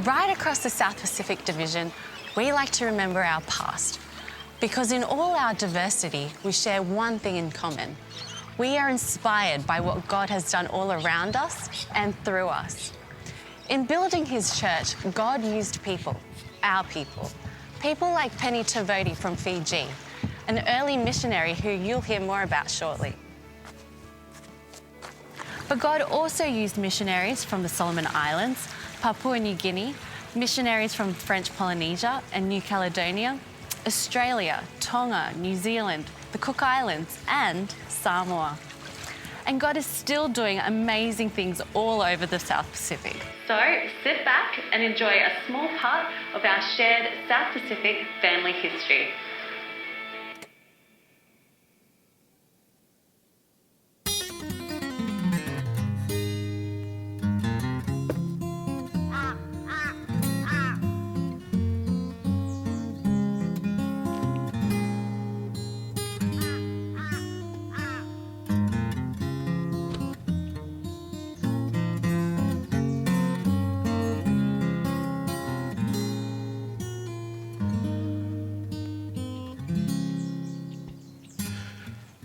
Right across the South Pacific Division, we like to remember our past. Because in all our diversity, we share one thing in common. We are inspired by what God has done all around us and through us. In building his church, God used people, our people. People like Penny Tavoti from Fiji, an early missionary who you'll hear more about shortly. But God also used missionaries from the Solomon Islands, Papua New Guinea, missionaries from French Polynesia and New Caledonia, Australia, Tonga, New Zealand, the Cook Islands and Samoa. And God is still doing amazing things all over the South Pacific. So sit back and enjoy a small part of our shared South Pacific family history.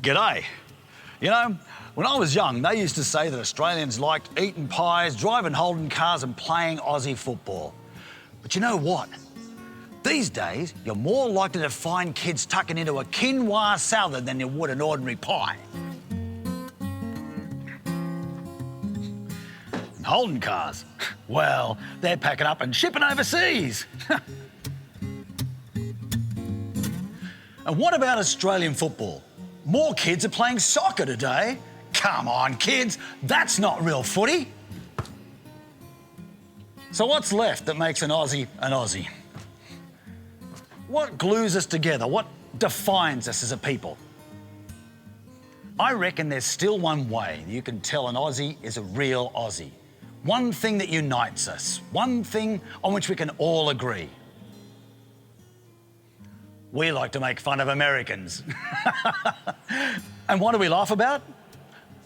G'day. You know, when I was young, they used to say that Australians liked eating pies, driving Holden cars and playing Aussie football. But you know what? These days, you're more likely to find kids tucking into a quinoa salad than you would an ordinary pie. And Holden cars, well, they're packing up and shipping overseas. And what about Australian football? More kids are playing soccer today. Come on, kids, that's not real footy. So what's left that makes an Aussie an Aussie? What glues us together? What defines us as a people? I reckon there's still one way you can tell an Aussie is a real Aussie. One thing that unites us, one thing on which we can all agree. We like to make fun of Americans. And what do we laugh about?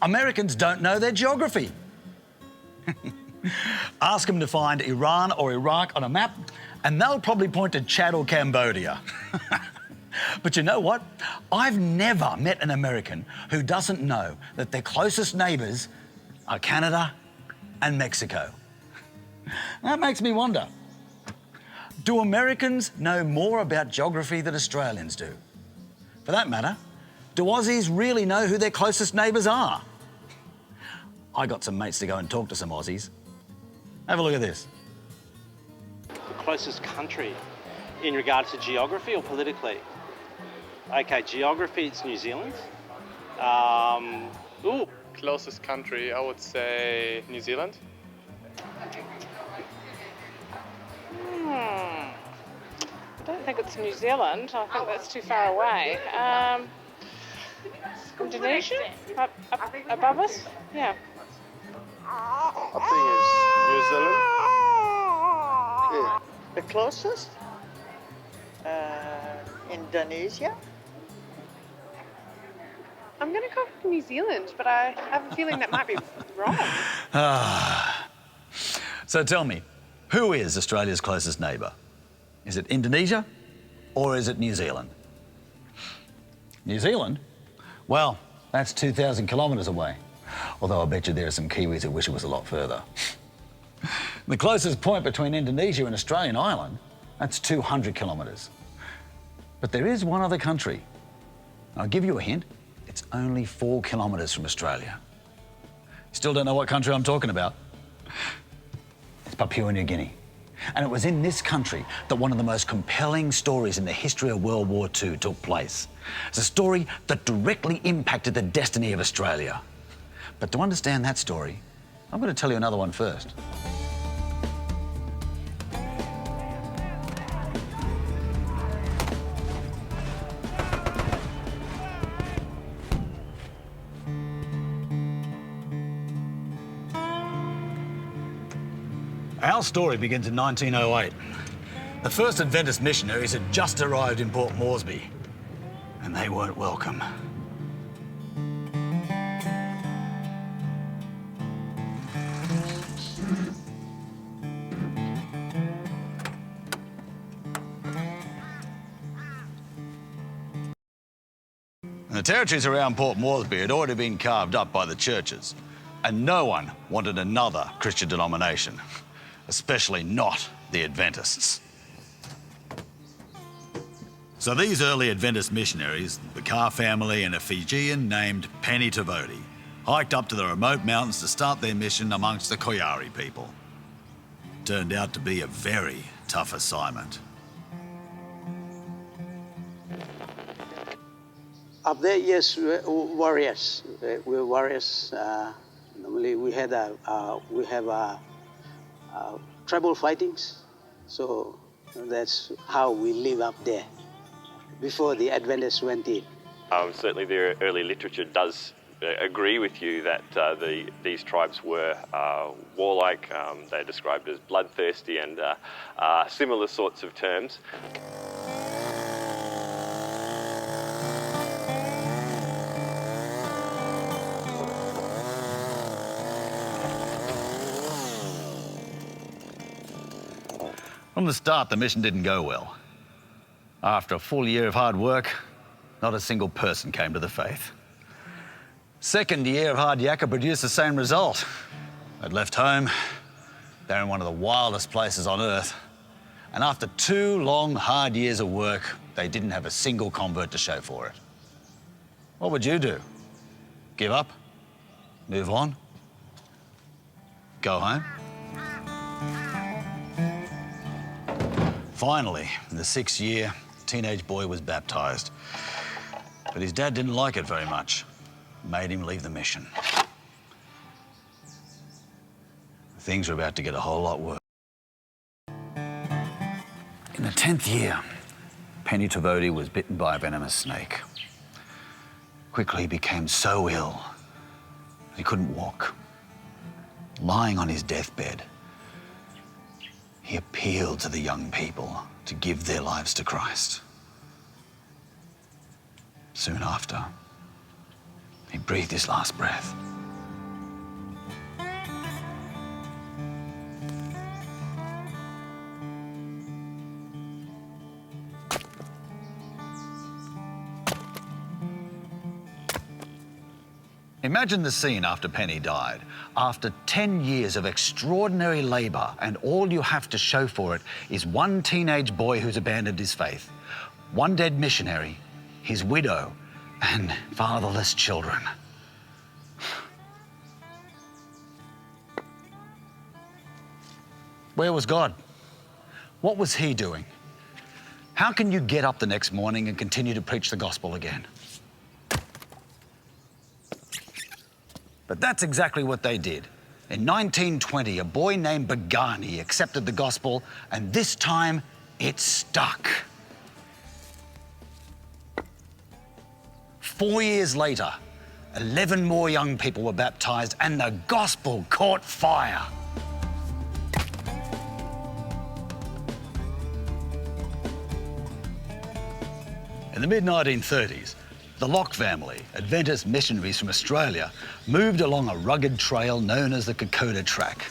Americans don't know their geography. Ask them to find Iran or Iraq on a map, and they'll probably point to Chad or Cambodia. But you know what? I've never met an American who doesn't know that their closest neighbours are Canada and Mexico. That makes me wonder. Do Americans know more about geography than Australians do? For that matter, do Aussies really know who their closest neighbours are? I got some mates to go and talk to some Aussies. Have a look at this. The closest country in regards to geography or politically? Okay, geography, it's New Zealand. Closest country, I would say New Zealand. I don't think it's New Zealand. I think that's too far away. Indonesia? Above us? Yeah. I think it's New Zealand. Yeah. The closest? Indonesia? I'm going to go for New Zealand, but I have a feeling that might be wrong. So tell me, who is Australia's closest neighbour? Is it Indonesia or is it New Zealand? New Zealand? Well, that's 2,000 kilometres away. Although I bet you there are some Kiwis who wish it was a lot further. The closest point between Indonesia and Australian Island, that's 200 kilometres. But there is one other country. I'll give you a hint. It's only 4 kilometres from Australia. Still don't know what country I'm talking about. It's Papua New Guinea. And it was in this country that one of the most compelling stories in the history of World War II took place. It's a story that directly impacted the destiny of Australia. But to understand that story, I'm going to tell you another one first. Our story begins in 1908. The first Adventist missionaries had just arrived in Port Moresby, and they weren't welcome. The territories around Port Moresby had already been carved up by the churches, and no one wanted another Christian denomination, especially not the Adventists. So these early Adventist missionaries, the Carr family and a Fijian named Penny Tavoti, hiked up to the remote mountains to start their mission amongst the Koyari people. Turned out to be a very tough assignment. Up there, yes, we're warriors. We're warriors. Normally, we have tribal fightings, so that's how we live up there before the Adventists went in. Certainly, the early literature does agree with you that these tribes were warlike. They're described as bloodthirsty and similar sorts of terms. From the start, the mission didn't go well. After a full year of hard work, not a single person came to the faith. Second year of hard yakka produced the same result. They'd left home, they're in one of the wildest places on earth, and after 2 long, hard years of work, they didn't have a single convert to show for it. What would you do? Give up? Move on? Go home? Finally, in the 6th year, a teenage boy was baptized. But his dad didn't like it very much. Made him leave the mission. Things were about to get a whole lot worse. In the 10th year, Penny Tavoti was bitten by a venomous snake. Quickly he became so ill, he couldn't walk. Lying on his deathbed, he appealed to the young people to give their lives to Christ. Soon after, he breathed his last breath. Imagine the scene after Penny died. After 10 years of extraordinary labour, and all you have to show for it is one teenage boy who's abandoned his faith, one dead missionary, his widow, and fatherless children. Where was God? What was he doing? How can you get up the next morning and continue to preach the gospel again? But that's exactly what they did. In 1920, a boy named Bagani accepted the gospel, and this time it stuck. 4 years later, 11 more young people were baptized, and the gospel caught fire. In the mid-1930s, the Locke family, Adventist missionaries from Australia, moved along a rugged trail known as the Kokoda Track.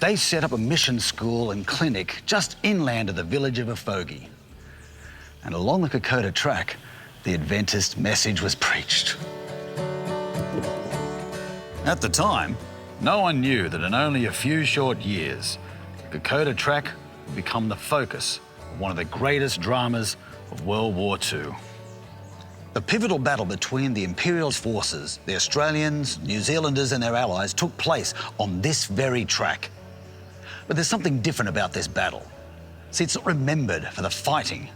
They set up a mission school and clinic just inland of the village of Afogi. And along the Kokoda Track, the Adventist message was preached. At the time, no one knew that in only a few short years, the Kokoda Track would become the focus of one of the greatest dramas of World War II. The pivotal battle between the Imperial forces, the Australians, New Zealanders and their allies took place on this very track. But there's something different about this battle. See, it's not remembered for the fighting.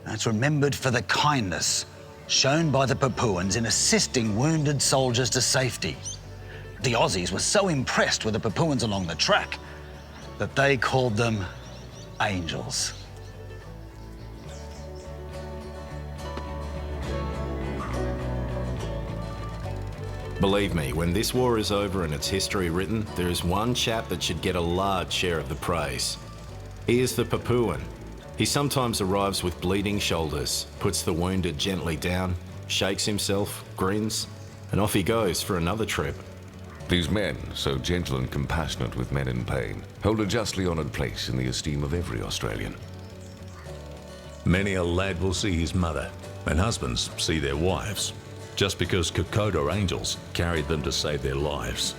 It's remembered for the kindness shown by the Papuans in assisting wounded soldiers to safety. The Aussies were so impressed with the Papuans along the track that they called them angels. Believe me, when this war is over and its history written, there is one chap that should get a large share of the praise. He is the Papuan. He sometimes arrives with bleeding shoulders, puts the wounded gently down, shakes himself, grins, and off he goes for another trip. These men, so gentle and compassionate with men in pain, hold a justly honoured place in the esteem of every Australian. Many a lad will see his mother, and husbands see their wives, just because Kokoda angels carried them to save their lives.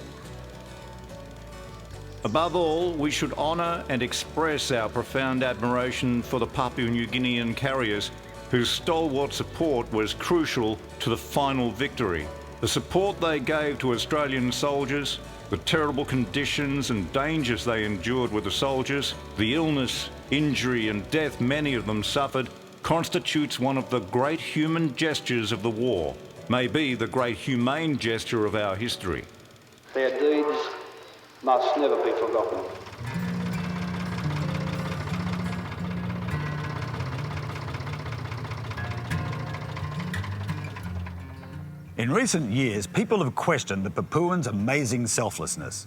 Above all, we should honour and express our profound admiration for the Papua New Guinean carriers, whose stalwart support was crucial to the final victory. The support they gave to Australian soldiers, the terrible conditions and dangers they endured with the soldiers, the illness, injury and death many of them suffered, constitutes one of the great human gestures of the war, maybe the great humane gesture of our history. Their deeds must never be forgotten. In recent years, people have questioned the Papuans' amazing selflessness.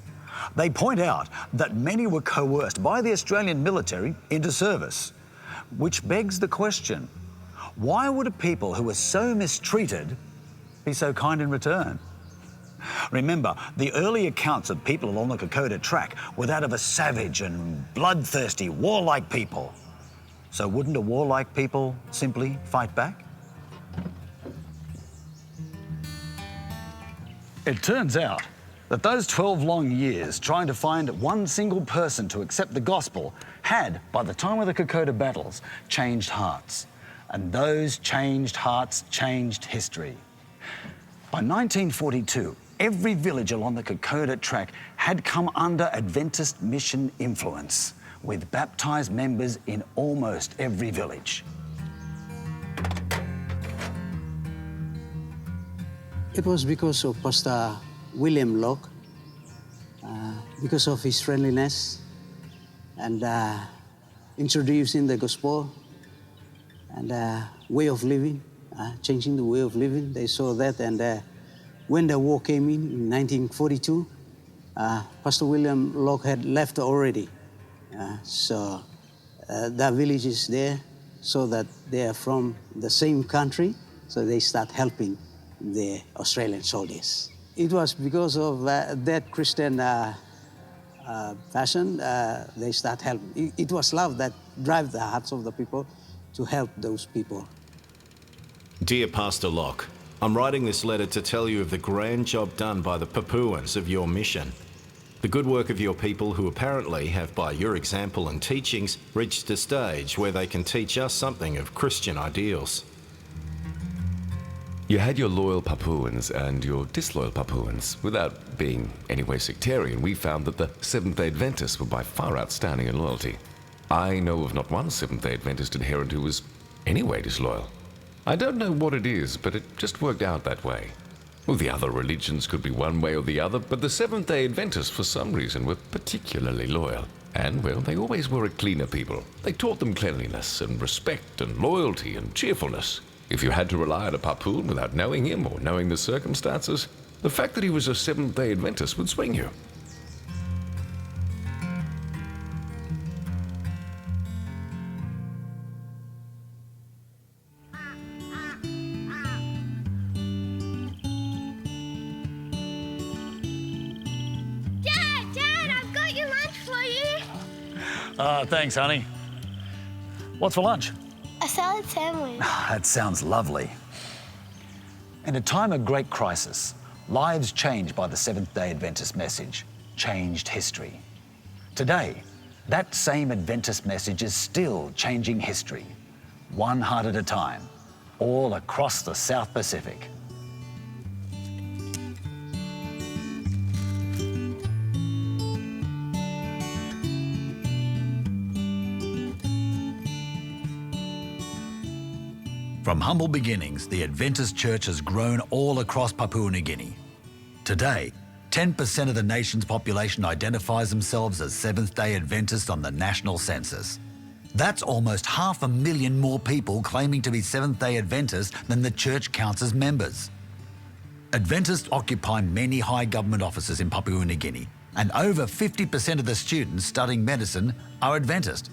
They point out that many were coerced by the Australian military into service, which begs the question, why would a people who were so mistreated be so kind in return? Remember, the early accounts of people along the Kokoda track were that of a savage and bloodthirsty, warlike people. So wouldn't a warlike people simply fight back? It turns out that those 12 long years trying to find one single person to accept the gospel had, by the time of the Kokoda battles, changed hearts. And those changed hearts changed history. By 1942, every village along the Kokoda track had come under Adventist mission influence, with baptised members in almost every village. It was because of Pastor William Locke, because of his friendliness and introducing the gospel and way of living, changing the way of living. They saw that, and when the war came in 1942, Pastor William Locke had left already. So the villages there saw that they are from the same country, so they start helping the Australian soldiers. It was because of that Christian passion, they start helping. It was love that drive the hearts of the people to help those people. Dear Pastor Locke, I'm writing this letter to tell you of the grand job done by the Papuans of your mission. The good work of your people who apparently have, by your example and teachings, reached a stage where they can teach us something of Christian ideals. You had your loyal Papuans and your disloyal Papuans. Without being anyway sectarian, we found that the Seventh-day Adventists were by far outstanding in loyalty. I know of not one Seventh-day Adventist adherent who was anyway disloyal. I don't know what it is, but it just worked out that way. Well, the other religions could be one way or the other, but the Seventh-day Adventists, for some reason, were particularly loyal. And, well, they always were a cleaner people. They taught them cleanliness and respect and loyalty and cheerfulness. If you had to rely on a Papuan without knowing him or knowing the circumstances, the fact that he was a Seventh-day Adventist would swing you. Dad, I've got your lunch for you. Thanks, honey. What's for lunch? A salad sandwich. That sounds lovely. In a time of great crisis, lives changed by the Seventh-day Adventist message changed history. Today, that same Adventist message is still changing history, one heart at a time, all across the South Pacific. From humble beginnings, the Adventist Church has grown all across Papua New Guinea. Today, 10% of the nation's population identifies themselves as Seventh-day Adventists on the national census. That's almost 500,000 more people claiming to be Seventh-day Adventists than the church counts as members. Adventists occupy many high government offices in Papua New Guinea, and over 50% of the students studying medicine are Adventist.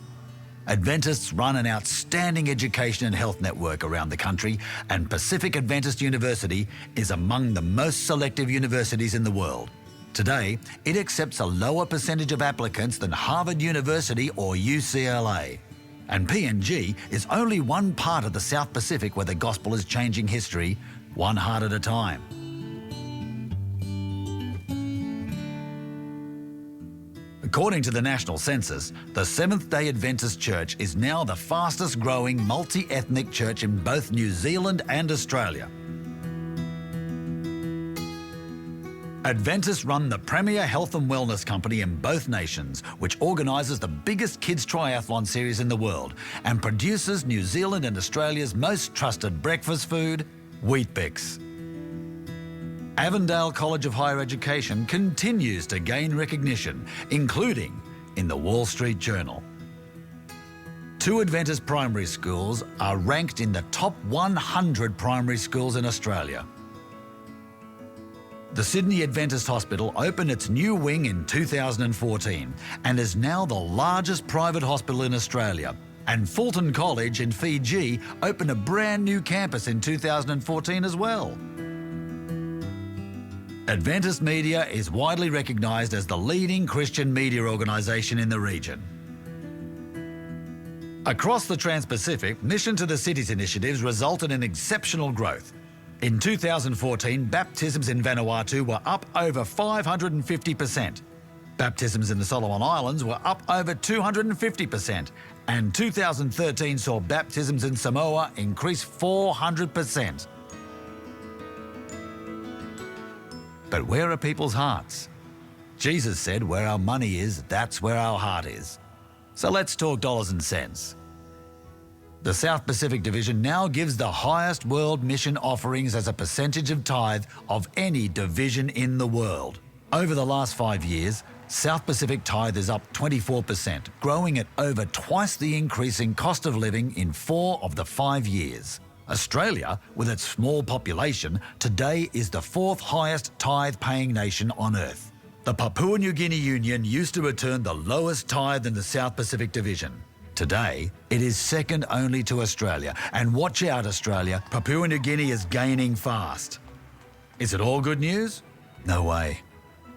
Adventists run an outstanding education and health network around the country, and Pacific Adventist University is among the most selective universities in the world. Today, it accepts a lower percentage of applicants than Harvard University or UCLA. And PNG is only one part of the South Pacific where the gospel is changing history, one heart at a time. According to the National Census, the Seventh-day Adventist Church is now the fastest growing multi-ethnic church in both New Zealand and Australia. Adventists run the premier health and wellness company in both nations, which organises the biggest kids triathlon series in the world and produces New Zealand and Australia's most trusted breakfast food, Weet-Bix. Avondale College of Higher Education continues to gain recognition, including in the Wall Street Journal. 2 Adventist primary schools are ranked in the top 100 primary schools in Australia. The Sydney Adventist Hospital opened its new wing in 2014 and is now the largest private hospital in Australia. And Fulton College in Fiji opened a brand new campus in 2014 as well. Adventist Media is widely recognised as the leading Christian media organisation in the region. Across the Trans-Pacific, Mission to the Cities initiatives resulted in exceptional growth. In 2014, baptisms in Vanuatu were up over 550%. Baptisms in the Solomon Islands were up over 250%. And 2013 saw baptisms in Samoa increase 400%. But where are people's hearts? Jesus said, where our money is, that's where our heart is. So let's talk dollars and cents. The South Pacific Division now gives the highest world mission offerings as a percentage of tithe of any division in the world. Over the last 5 years, South Pacific tithe is up 24%, growing at over twice the increase in cost of living in 4 of the 5 years. Australia, with its small population, today is the 4th highest tithe-paying nation on Earth. The Papua New Guinea Union used to return the lowest tithe in the South Pacific Division. Today, it is second only to Australia. And watch out, Australia, Papua New Guinea is gaining fast. Is it all good news? No way.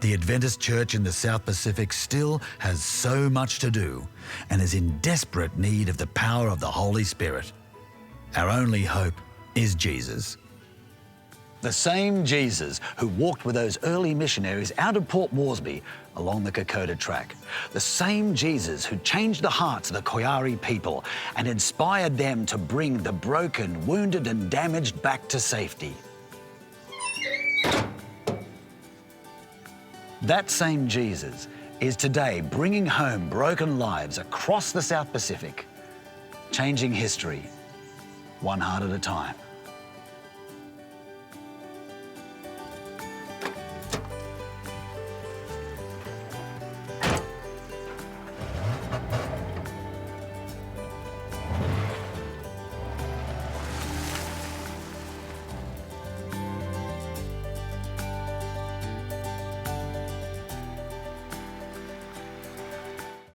The Adventist Church in the South Pacific still has so much to do and is in desperate need of the power of the Holy Spirit. Our only hope is Jesus. The same Jesus who walked with those early missionaries out of Port Moresby along the Kokoda Track. The same Jesus who changed the hearts of the Koyari people and inspired them to bring the broken, wounded and damaged back to safety. That same Jesus is today bringing home broken lives across the South Pacific, changing history, one heart at a time.